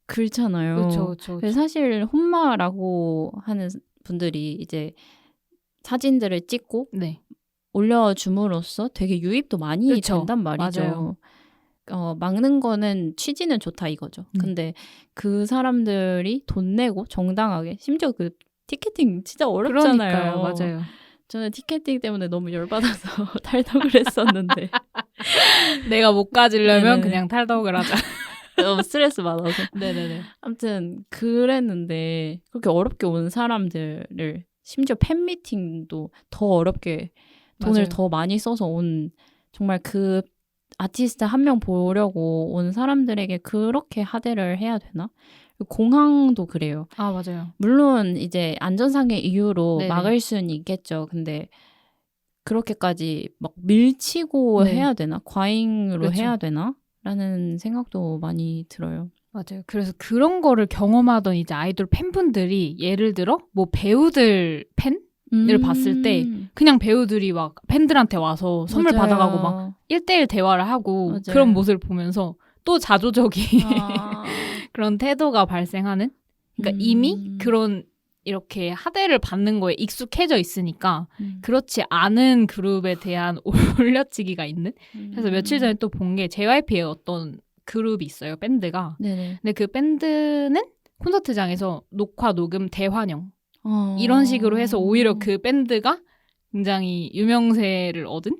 S1: 그렇잖아요.
S2: 그렇죠.
S1: 사실 혼마라고 하는 분들이 이제 사진들을 찍고
S2: 네.
S1: 올려줌으로써 되게 유입도 많이
S2: 그쵸.
S1: 된단 말이죠.
S2: 맞아요.
S1: 막는 거는 취지는 좋다 이거죠. 근데 그 사람들이 돈 내고 정당하게 심지어 그 티켓팅 진짜 어렵잖아요.
S2: 그러니까요. 맞아요.
S1: 저는 티켓팅 때문에 너무 열받아서 탈덕을 했었는데
S2: 내가 못 가지려면 그냥 탈덕을 하자.
S1: 너무 스트레스 받아서.
S2: 네네네.
S1: 아무튼 그랬는데 그렇게 어렵게 온 사람들을 심지어 팬미팅도 더 어렵게 돈을
S2: 맞아요.
S1: 더 많이 써서 온 정말 그 아티스트 한 명 보려고 온 사람들에게 그렇게 하대를 해야 되나? 공항도 그래요.
S2: 맞아요.
S1: 물론 이제 안전상의 이유로
S2: 네네.
S1: 막을 수는 있겠죠. 근데 그렇게까지 막 밀치고
S2: 네.
S1: 해야 되나? 과잉으로
S2: 그렇죠.
S1: 해야 되나? 라는 생각도 많이 들어요.
S2: 맞아요. 그래서 그런 거를 경험하던 이제 아이돌 팬분들이 예를 들어 뭐 배우들 팬을 봤을 때 그냥 배우들이 막 팬들한테 와서 선물
S1: 맞아요.
S2: 받아가고 막 1대1 대화를 하고
S1: 맞아요.
S2: 그런 모습을 보면서 또 자조적인 그런 태도가 발생하는 그러니까 이미 그런 이렇게 하대를 받는 거에 익숙해져 있으니까 그렇지 않은 그룹에 대한 올려치기가 있는 그래서 며칠 전에 또 본 게 JYP의 어떤 그룹이 있어요. 밴드가.
S1: 네네.
S2: 근데 그 밴드는 콘서트장에서 녹화, 녹음, 대환영 이런 식으로 해서 오히려 그 밴드가 굉장히 유명세를 얻은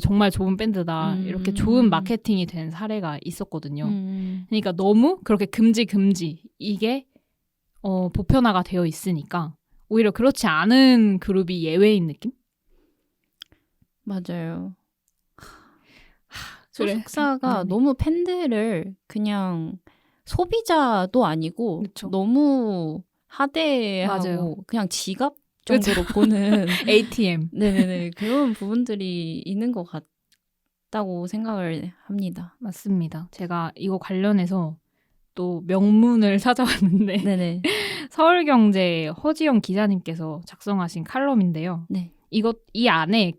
S2: 정말 좋은 밴드다. 이렇게 좋은 마케팅이 된 사례가 있었거든요. 그러니까 너무 그렇게 금지 이게 보편화가 되어 있으니까 오히려 그렇지 않은 그룹이 예외인 느낌?
S1: 맞아요. 소속사가 너무 팬들을 그냥 소비자도 아니고
S2: 그쵸.
S1: 너무 하대하고
S2: 맞아요.
S1: 그냥 지갑 정도로 보는
S2: ATM.
S1: 네네네 그런 부분들이 있는 것 같다고 생각을 합니다.
S2: 맞습니다. 제가 이거 관련해서 또 명문을 찾아왔는데
S1: 네네.
S2: 서울경제 허지영 기자님께서 작성하신 칼럼인데요.
S1: 네.
S2: 이 안에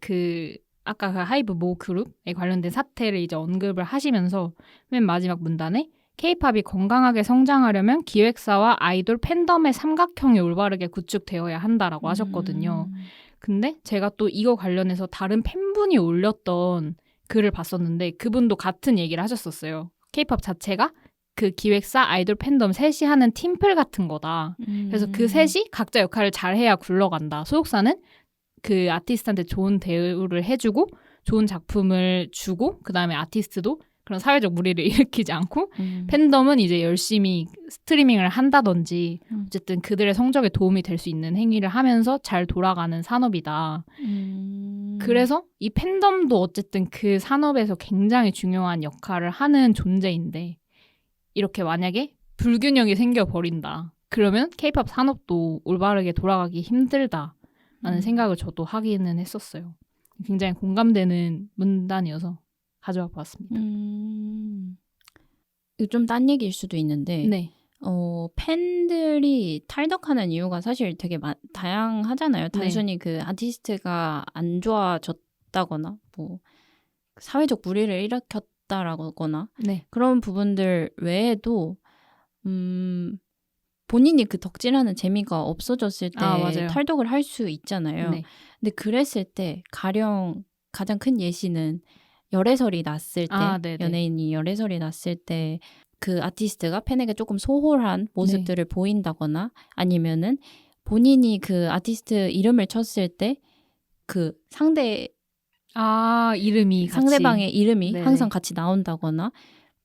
S2: 아까 그 하이브 모 그룹에 관련된 사태를 이제 언급을 하시면서 맨 마지막 문단에 K-팝이 건강하게 성장하려면 기획사와 아이돌 팬덤의 삼각형이 올바르게 구축되어야 한다라고 하셨거든요. 근데 제가 또 이거 관련해서 다른 팬분이 올렸던 글을 봤었는데 그분도 같은 얘기를 하셨었어요. K-팝 자체가 그 기획사, 아이돌 팬덤 셋이 하는 팀플 같은 거다. 그래서 그 셋이 각자 역할을 잘해야 굴러간다. 소속사는 그 아티스트한테 좋은 대우를 해주고 좋은 작품을 주고 그다음에 아티스트도 그런 사회적 무리를 일으키지 않고 팬덤은 이제 열심히 스트리밍을 한다든지 어쨌든 그들의 성적에 도움이 될 수 있는 행위를 하면서 잘 돌아가는 산업이다. 그래서 이 팬덤도 어쨌든 그 산업에서 굉장히 중요한 역할을 하는 존재인데 이렇게 만약에 불균형이 생겨버린다. 그러면 K-팝 산업도 올바르게 돌아가기 힘들다라는 생각을 저도 하기는 했었어요. 굉장히 공감되는 문단이어서 가져와 봤습니다.
S1: 이거 좀 딴 얘기일 수도 있는데
S2: 네.
S1: 팬들이 탈덕하는 이유가 사실 되게 다양하잖아요. 단순히 그 아티스트가 안 좋아졌다거나 뭐 사회적 무리를 일으켰다라거나
S2: 네.
S1: 그런 부분들 외에도 본인이 그 덕질하는 재미가 없어졌을 때 탈덕을 할 수 있잖아요.
S2: 네.
S1: 근데 그랬을 때 가령 가장 큰 예시는 열애설이 났을 때 연예인이 열애설이 났을 때 그 아티스트가 팬에게 조금 소홀한 모습들을 보인다거나 아니면은 본인이 그 아티스트 이름을 쳤을 때 그 상대방의 이름이 항상 같이 나온다거나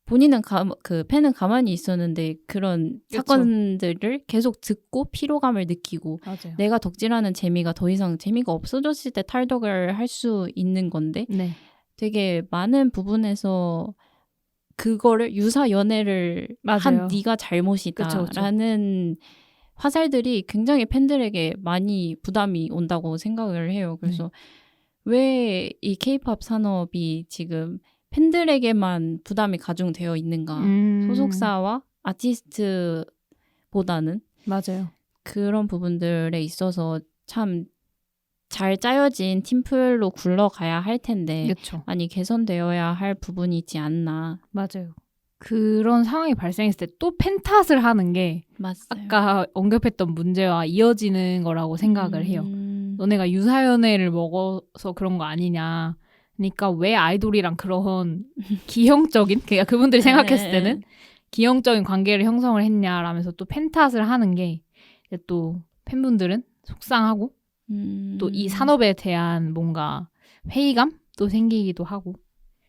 S1: 본인은 그 팬은 가만히 있었는데 그런 사건들을 계속 듣고 피로감을 느끼고
S2: 맞아요.
S1: 내가 덕질하는 재미가 더 이상 재미가 없어졌을 때 탈덕을 할 수 있는 건데 되게 많은 부분에서 그거를 유사 연애를 한 네가 잘못이다라는 화살들이 굉장히 팬들에게 많이 부담이 온다고 생각을 해요. 그래서 왜 이 K-팝 산업이 지금 팬들에게만 부담이 가중되어 있는가. 소속사와 아티스트보다는
S2: 맞아요.
S1: 그런 부분들에 있어서 참 잘 짜여진 팀플로 굴러가야 할 텐데 많이 개선되어야 할 부분이지 않나.
S2: 맞아요. 그런 상황이 발생했을 때 또 팬 탓을 하는 게 아까 언급했던 문제와 이어지는 거라고 생각을 해요. 너네가 유사연애를 먹어서 그런 거 아니냐. 그러니까 왜 아이돌이랑 그런 기형적인 그러니까 그분들이 생각했을 때는 기형적인 관계를 형성을 했냐라면서 또 팬 탓을 하는 게 또 팬분들은 속상하고 또 이 산업에 대한 뭔가 회의감도 생기기도 하고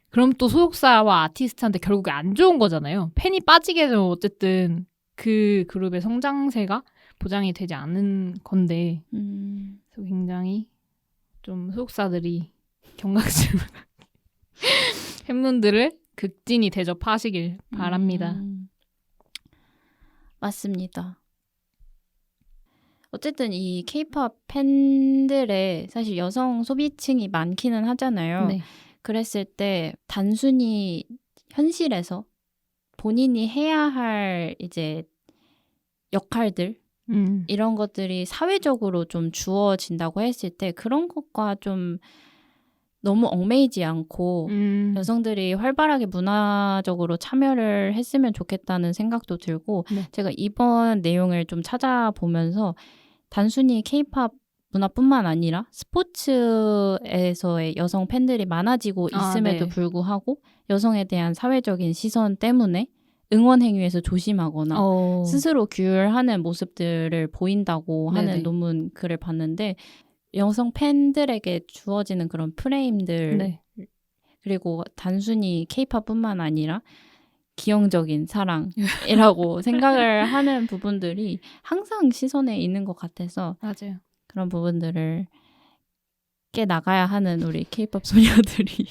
S2: 그럼 또 소속사와 아티스트한테 결국에 안 좋은 거잖아요. 팬이 빠지게 되면 어쨌든 그 그룹의 성장세가 보장이 되지 않은 건데 그래서 굉장히 좀 소속사들이 경각심을 팬분들을 극진히 대접하시길 바랍니다.
S1: 맞습니다. 어쨌든 이 K-팝 팬들의 사실 여성 소비층이 많기는 하잖아요. 그랬을 때 단순히 현실에서 본인이 해야 할 이제 역할들 이런 것들이 사회적으로 좀 주어진다고 했을 때 그런 것과 좀 너무 얽매이지 않고 여성들이 활발하게 문화적으로 참여를 했으면 좋겠다는 생각도 들고 제가 이번 내용을 좀 찾아보면서 단순히 K-팝 문화뿐만 아니라 스포츠에서의 여성 팬들이 많아지고 있음에도 불구하고 여성에 대한 사회적인 시선 때문에 응원 행위에서 조심하거나 스스로 규율하는 모습들을 보인다고 하는 논문 글을 봤는데 여성 팬들에게 주어지는 그런 프레임들 그리고 단순히 K-팝뿐만 아니라 기형적인 사랑이라고 생각을 하는 부분들이 항상 시선에 있는 것 같아서 그런 부분들을 깨나가야 하는 우리 K-팝 소녀들이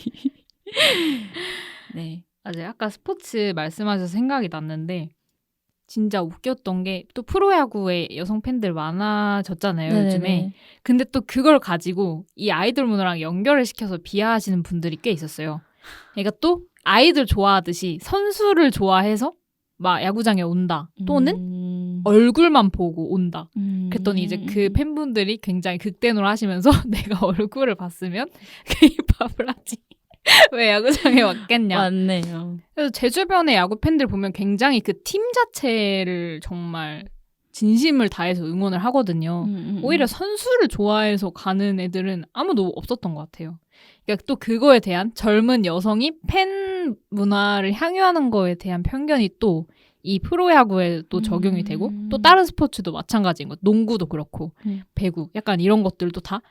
S1: 네.
S2: 맞아요. 아까 스포츠 말씀하셔서 생각이 났는데 진짜 웃겼던 게 또 프로야구에 여성 팬들 많아졌잖아요.
S1: 네네네.
S2: 요즘에. 근데 또 그걸 가지고 이 아이돌 문화랑 연결을 시켜서 비하하시는 분들이 꽤 있었어요. 그러니까 또 아이들 좋아하듯이 선수를 좋아해서 막 야구장에 온다. 또는 얼굴만 보고 온다. 그랬더니 이제 그 팬분들이 굉장히 극대노를 하시면서 내가 얼굴을 봤으면 K-팝을 하지. 왜 야구장에 왔겠냐.
S1: 맞네요.
S2: 그래서 제 주변의 야구 팬들 보면 굉장히 그 팀 자체를 정말 진심을 다해서 응원을 하거든요. 오히려 선수를 좋아해서 가는 애들은 아무도 없었던 것 같아요. 그러니까 또 그거에 대한 젊은 여성이 팬 문화를 향유하는 거에 대한 편견이 또 이 프로야구에 또 적용이 되고 또 다른 스포츠도 마찬가지인 것. 농구도 그렇고 배구 약간 이런 것들도 다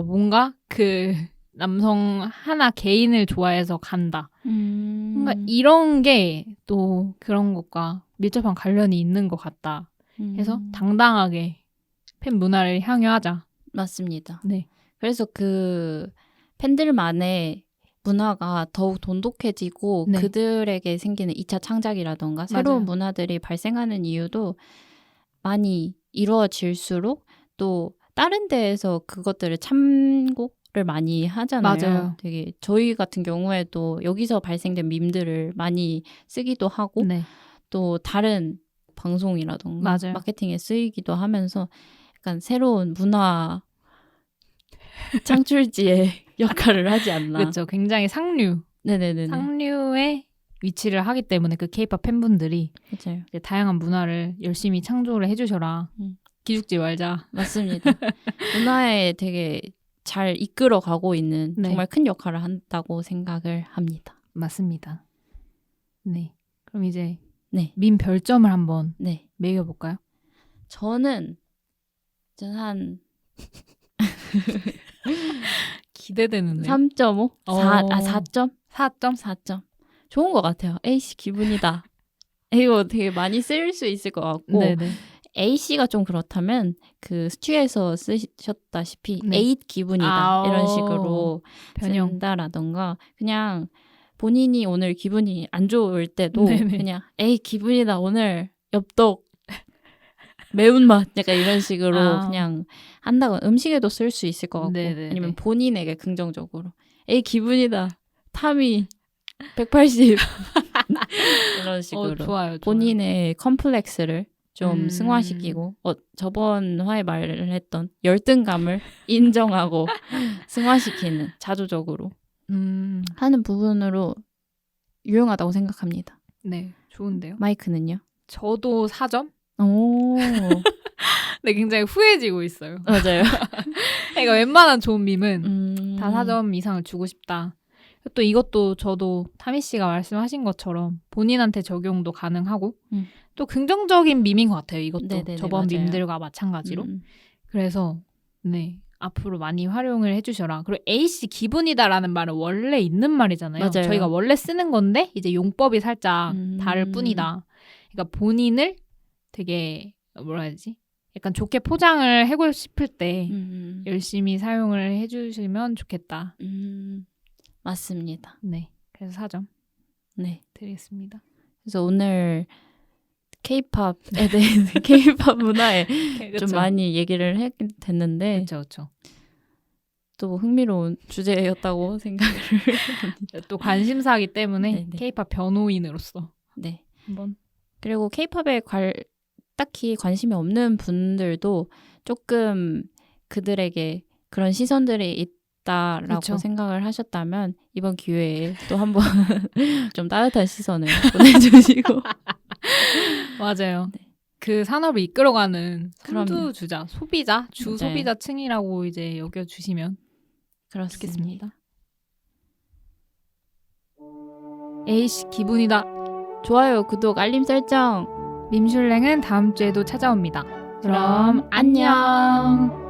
S2: 뭔가 그 남성 하나 개인을 좋아해서 간다. 뭔가 이런 게 또 그런 것과 밀접한 관련이 있는 것 같다. 해서 당당하게 팬 문화를 향유하자.
S1: 맞습니다.
S2: 네.
S1: 그래서 그 팬들만의 문화가 더욱 돈독해지고
S2: 네.
S1: 그들에게 생기는 2차 창작이라던가 새로운 문화들이 발생하는 이유도 많이 이루어질수록 또 다른 데에서 그것들을 참고를 많이 하잖아요.
S2: 맞아요.
S1: 되게 저희 같은 경우에도 여기서 발생된 밈들을 많이 쓰기도 하고
S2: 네.
S1: 또 다른 방송이라던가
S2: 맞아요.
S1: 마케팅에 쓰이기도 하면서 약간 새로운 문화 창출지의 역할을 하지 않나.
S2: 그렇죠. 굉장히 상류.
S1: 네네네.
S2: 상류의 위치를 하기 때문에 그 K-팝 팬분들이
S1: 맞아요.
S2: 이제 다양한 문화를 열심히 창조를 해주셔라. 기죽지 말자.
S1: 맞습니다. 문화에 되게 잘 이끌어가고 있는
S2: 네.
S1: 정말 큰 역할을 한다고 생각을 합니다.
S2: 맞습니다. 네. 그럼 이제
S1: 네.
S2: 밈 별점을 한번
S1: 네.
S2: 매겨볼까요?
S1: 저는 한
S2: 기대되는데.
S1: 3.5? 4점?
S2: 4점?
S1: 4점. 좋은 것 같아요. A씨 기분이다. 이거 되게 많이 쓰일 수 있을 것 같고
S2: 네네.
S1: A씨가 좀 그렇다면 그 스튜에서 쓰셨다시피
S2: 네.
S1: A 기분이다 이런 식으로
S2: 변형.
S1: 쓴다라던가 그냥 본인이 오늘 기분이 안 좋을 때도
S2: 네네.
S1: 그냥 A 기분이다 오늘 엽떡 매운맛 약간 이런 식으로 그냥 한다고 음식에도 쓸 수 있을 것 같고
S2: 네네네.
S1: 아니면 본인에게 긍정적으로 A 기분이다 탐이 180 이런 식으로
S2: 좋아요.
S1: 본인의 컴플렉스를 좀 승화시키고 저번 화에 말을 했던 열등감을 인정하고 승화시키는 자조적으로 하는 부분으로 유용하다고 생각합니다.
S2: 네, 좋은데요.
S1: 마이크는요?
S2: 저도 4점?
S1: 오.
S2: 네, 굉장히 후해지고 있어요.
S1: 맞아요.
S2: 그러니까 웬만한 좋은 밈은 다 4점 이상을 주고 싶다. 또 이것도 저도 타미 씨가 말씀하신 것처럼 본인한테 적용도 가능하고 또 긍정적인 밈인 것 같아요. 이것도
S1: 네네네,
S2: 저번
S1: 맞아요.
S2: 밈들과 마찬가지로. 그래서 네 앞으로 많이 활용을 해주셔라. 그리고 A씨 기분이다라는 말은 원래 있는 말이잖아요.
S1: 맞아요.
S2: 저희가 원래 쓰는 건데 이제 용법이 살짝 다를 뿐이다. 그러니까 본인을 되게 뭐라 해야지? 약간 좋게 포장을 해고 싶을 때 열심히 사용을 해주시면 좋겠다.
S1: 맞습니다.
S2: 네, 그래서 4점
S1: 네,
S2: 드리겠습니다.
S1: 그래서 오늘 K-팝에 대해서 K-팝 문화에 좀 많이 얘기를 했는데
S2: 그렇죠.
S1: 또 흥미로운 주제였다고 생각을 합니다.
S2: 또 관심사이기 때문에
S1: 네네.
S2: K-팝 변호인으로서
S1: 네.
S2: 한번
S1: 그리고 K-팝에 딱히 관심이 없는 분들도 조금 그들에게 그런 시선들이 있다라고
S2: 그쵸.
S1: 생각을 하셨다면 이번 기회에 또 한번 좀 따뜻한 시선을 보내주시고
S2: 맞아요.
S1: 네.
S2: 그 산업을 이끌어가는
S1: 그럼요.
S2: 선두주자, 소비자, 주
S1: 맞아요.
S2: 소비자층이라고 이제 여겨주시면
S1: 그렇습니다.
S2: 좋겠습니다. A씨 기분이다.
S1: 좋아요, 구독, 알림 설정.
S2: 밈슐랭은 다음 주에도 찾아옵니다.
S1: 그럼 안녕.